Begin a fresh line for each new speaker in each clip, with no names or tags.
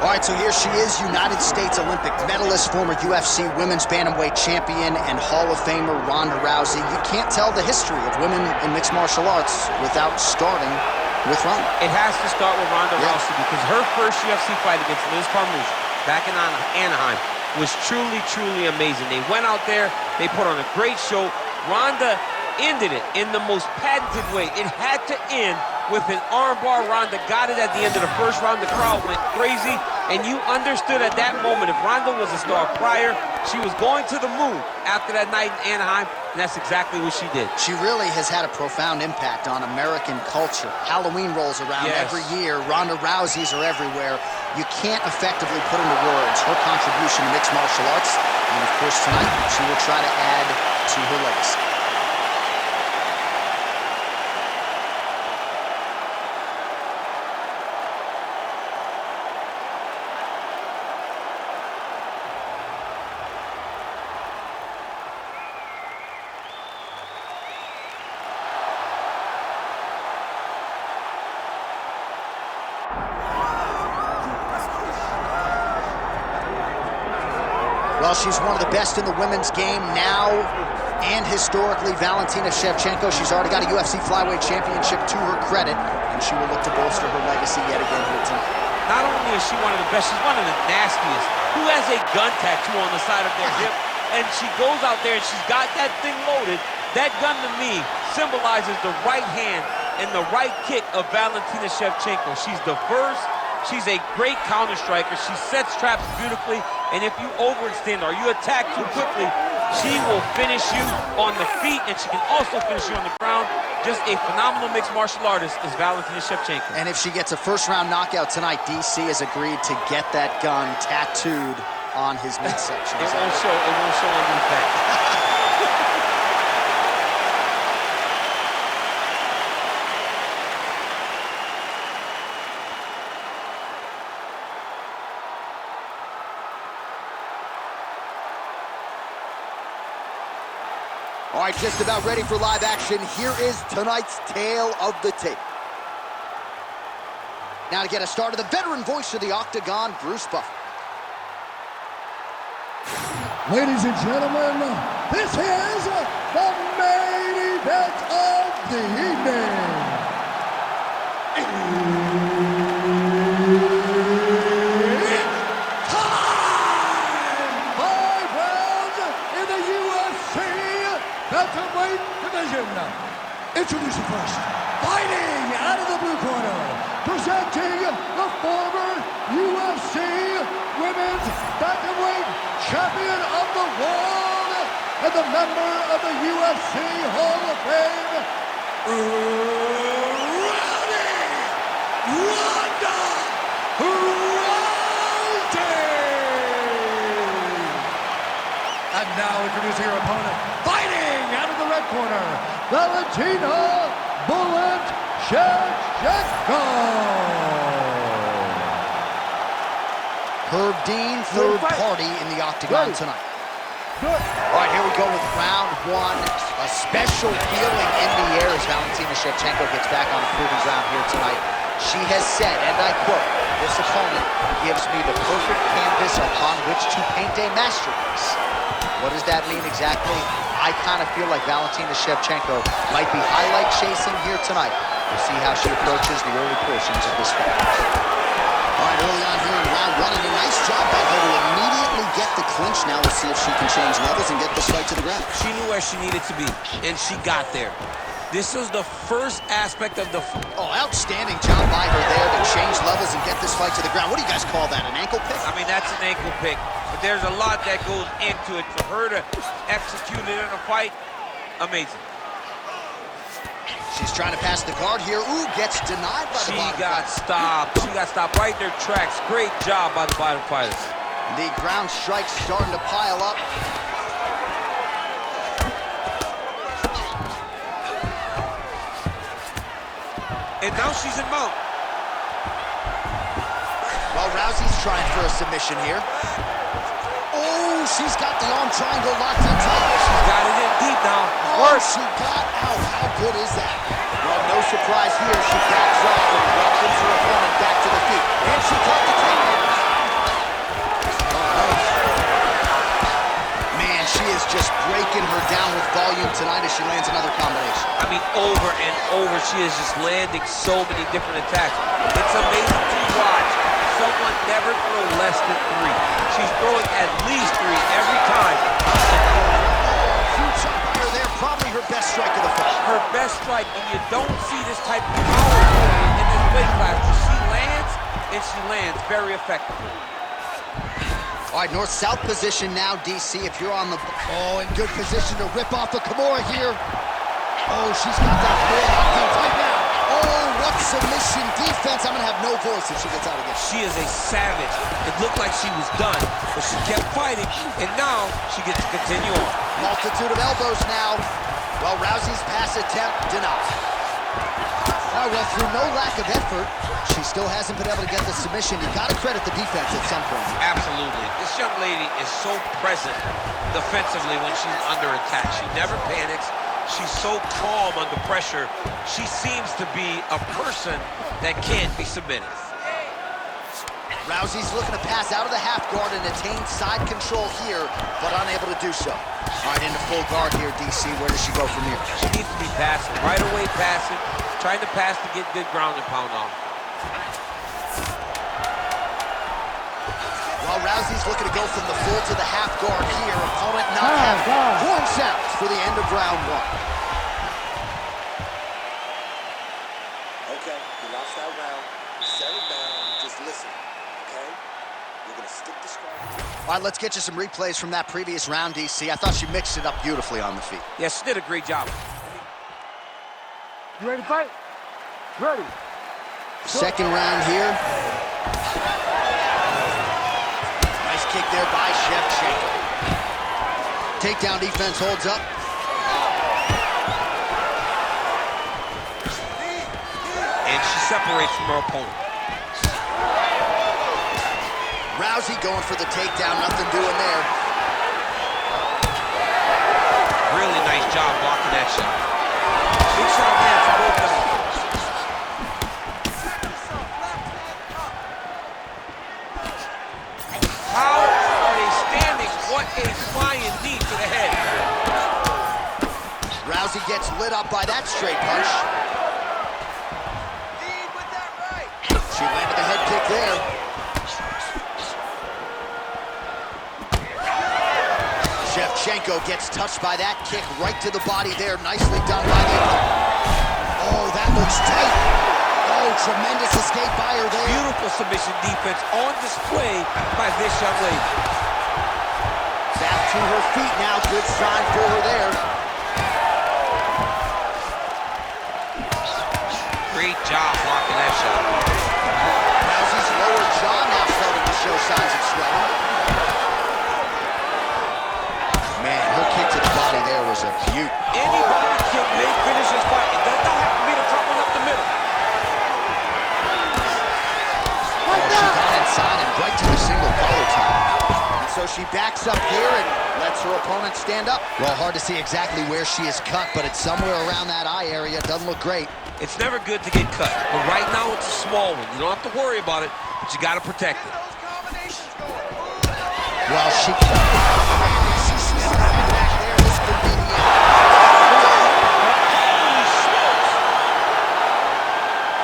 All right, so here she is, United States Olympic medalist, former UFC women's bantamweight champion, and Hall of Famer Ronda Rousey. You can't tell the history of women in mixed martial arts without starting with Ronda.
It has to start with Ronda Rousey because her first UFC fight against Liz Carmouche back in Anaheim was truly, truly amazing. They went out there, they put on a great show. Ronda ended it in the most patented way. It had to end with an armbar. Ronda got it at the end of the first round. The crowd went crazy, and you understood at that moment if Ronda was a star prior, she was going to the moon after that night in Anaheim, and that's exactly what she did.
She really has had a profound impact on American culture. Halloween rolls around every year. Ronda Rousey's are everywhere. You can't effectively put into words her contribution to mixed martial arts, and of course tonight she will try to add to her legacy. Well, she's one of the best in the women's game now and historically. Valentina Shevchenko, she's already got a UFC flyweight championship to her credit, and she will look to bolster her legacy yet again here tonight.
Not only is she one of the best, she's one of the nastiest. Who has a gun tattoo on the side of their hip, and she goes out there and she's got that thing loaded. That gun to me symbolizes the right hand and the right kick of Valentina Shevchenko. She's diverse. She's a great counter striker. She sets traps beautifully, and if you overextend or you attack too quickly, she will finish you on the feet, and she can also finish you on the ground. Just a phenomenal mixed martial artist is Valentina Shevchenko.
And if she gets a first-round knockout tonight, DC has agreed to get that gun tattooed on his midsection.
It won't show on his back.
All right, just about ready for live action. Here is tonight's tale of the tape. Now to get us started, the veteran voice of the Octagon, Bruce Buffer.
Ladies and gentlemen, this is the main event of the evening. Introducing first, fighting out of the blue corner, presenting the former UFC Women's Bantamweight Champion of the World and the member of the UFC Hall of Fame, Ronda Rousey! And now introducing her opponent, fighting out of the red corner, Valentina Shevchenko.
Herb Dean, third party in the Octagon tonight. All right, here we go with round one. A special feeling in the air as Valentina Shevchenko gets back on the proving ground here tonight. She has said, and I quote, "This opponent gives me the perfect canvas upon which to paint a masterpiece." What does that mean exactly? I kind of feel like Valentina Shevchenko might be highlight chasing here tonight. We'll see how she approaches the early portions of this fight. All right, early on here in round one, and a nice job by her to immediately get the clinch. Now we'll see if she can change levels and get this fight to the ground.
She knew where she needed to be, and she got there. This was the first aspect of the...
outstanding job by her there to change levels and get this fight to the ground. What do you guys call that, an ankle pick?
I mean, that's an ankle pick, but there's a lot that goes into it. For her to execute it in a fight, amazing.
She's trying to pass the guard here. Ooh, gets denied by the bottom
fighter. She got stopped right in their tracks. Great job by the bottom fighters.
The ground strikes starting to pile up.
And now she's in mount.
Well, Rousey's trying for a submission here. Oh, she's got the arm triangle locked in tight.
She's got it in deep now.
She got out. How good is that? Well, no surprise here. She backs up and welcomes her opponent back to the feet. And she caught the takedown. She is just breaking her down with volume tonight as she lands another combination.
I mean, over and over, she is just landing so many different attacks. It's amazing to watch someone never throw less than 3. She's throwing at least 3 every time.
Huge shot by her there, probably her best strike of the fight.
Her best strike, and you don't see this type of power in this weight class. She lands, and she lands very effectively.
All right, north-south position now, DC, if you're on the... Oh, in good position to rip off the Kimura here. Oh, she's got that full knockdown right now. Oh, what submission defense. I'm going to have no voice if she gets out again.
She is a savage. It looked like she was done, but she kept fighting, and now she gets to continue on.
Multitude of elbows now. Well, Rousey's pass attempt denied. All right, well, through no lack of effort, she still hasn't been able to get the submission. You got to credit the defense at some point.
Absolutely. This young lady is so present defensively when she's under attack. She never panics. She's so calm under pressure. She seems to be a person that can't be submitted.
Rousey's looking to pass out of the half guard and attain side control here, but unable to do so. All right, into full guard here, DC. Where does she go from here?
She needs to be passing, right away passing, trying to pass to get good ground and pound off.
Well, Rousey's looking to go from the full to the half guard here. Opponent not having it. Horn sounds for the end of round 1.
Okay, you lost that round. Settle down. Just listen, okay? You're going to stick to strike.
All right, let's get you some replays from that previous round, DC. I thought she mixed it up beautifully on the feet.
Yeah, she did a great job.
You ready to fight? Ready.
Second round here. Nice kick there by Shevchenko. Takedown defense holds up.
And she separates from her opponent.
Rousey going for the takedown, nothing doing there.
Really nice job blocking that shot. Big shot man for both of them. How are they standing? What a flying knee to the head.
Rousey gets lit up by that straight punch. She landed the head kick there. Shevchenko gets touched by that kick right to the body there. Nicely done by the opponent. Oh, that looks tight. Oh, tremendous escape by her there.
Beautiful submission defense on display by this young lady.
Back to her feet now. Good sign for her there.
Great job blocking that shot.
Rousey's lower jaw now starting to show signs of swelling. Man, her kick to the body there was a beaut.
Any body kick may finish this fight. It does not have to be the trouble up the middle.
She got inside and right to the single collar tie. And so she backs up here and lets her opponent stand up. Well, hard to see exactly where she is cut, but it's somewhere around that eye area. Doesn't look great.
It's never good to get cut, but right now it's a small one. You don't have to worry about it, but you got to protect it.
Well, she she's snapping back there. This could be the end.
Holy smokes!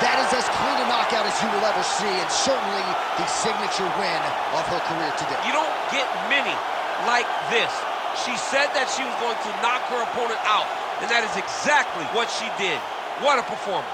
That is as clean a knockout as you will ever see, and certainly the signature win of her career today.
You don't get many like this. She said that she was going to knock her opponent out, and that is exactly what she did. What a performance.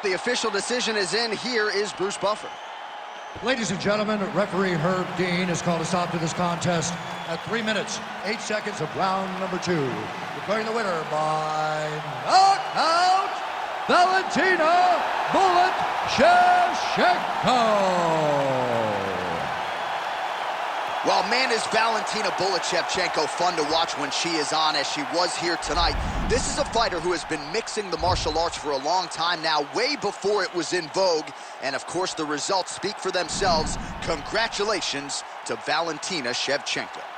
The official decision is in. Here is Bruce Buffer.
Ladies and gentlemen, referee Herb Dean has called a stop to this contest at 3 minutes, 8 seconds of round number 2. Declaring the winner by knockout, Valentina "Bullet" Shevchenko.
Well, Oh, man, is Valentina Shevchenko fun to watch when she is on, as she was here tonight. This is a fighter who has been mixing the martial arts for a long time now, way before it was in vogue. And, of course, the results speak for themselves. Congratulations to Valentina Shevchenko.